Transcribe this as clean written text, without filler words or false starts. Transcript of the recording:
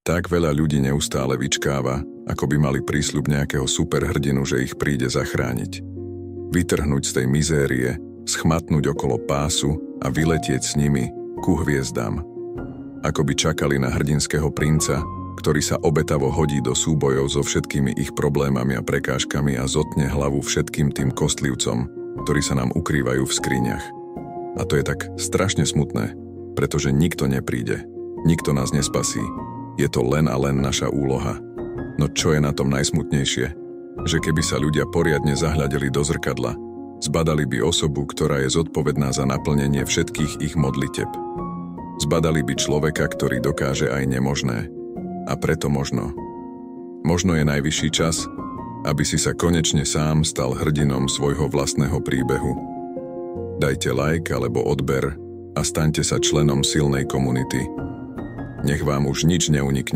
Tak veľa ľudí neustále vyčkáva, ako by mali prísľub nejakého superhrdinu, že ich príde zachrániť. Vytrhnúť z tej mizérie, schmatnúť okolo pásu a vyletieť s nimi ku hviezdám. Ako by čakali na hrdinského princa, ktorý sa obetavo hodí do súbojov so všetkými ich problémami a prekážkami a zotne hlavu všetkým tým kostlivcom, ktorí sa nám ukrývajú v skriňach. A to je tak strašne smutné, pretože nikto nepríde, nikto nás nespasí. Je to len a len naša úloha. No čo je na tom najsmutnejšie? Že keby sa ľudia poriadne zahľadeli do zrkadla, zbadali by osobu, ktorá je zodpovedná za naplnenie všetkých ich modliteb. Zbadali by človeka, ktorý dokáže aj nemožné. A preto možno je najvyšší čas, aby si sa konečne sám stal hrdinom svojho vlastného príbehu. Dajte like alebo odber a staňte sa členom silnej komunity. Nech vám už nič neunikne.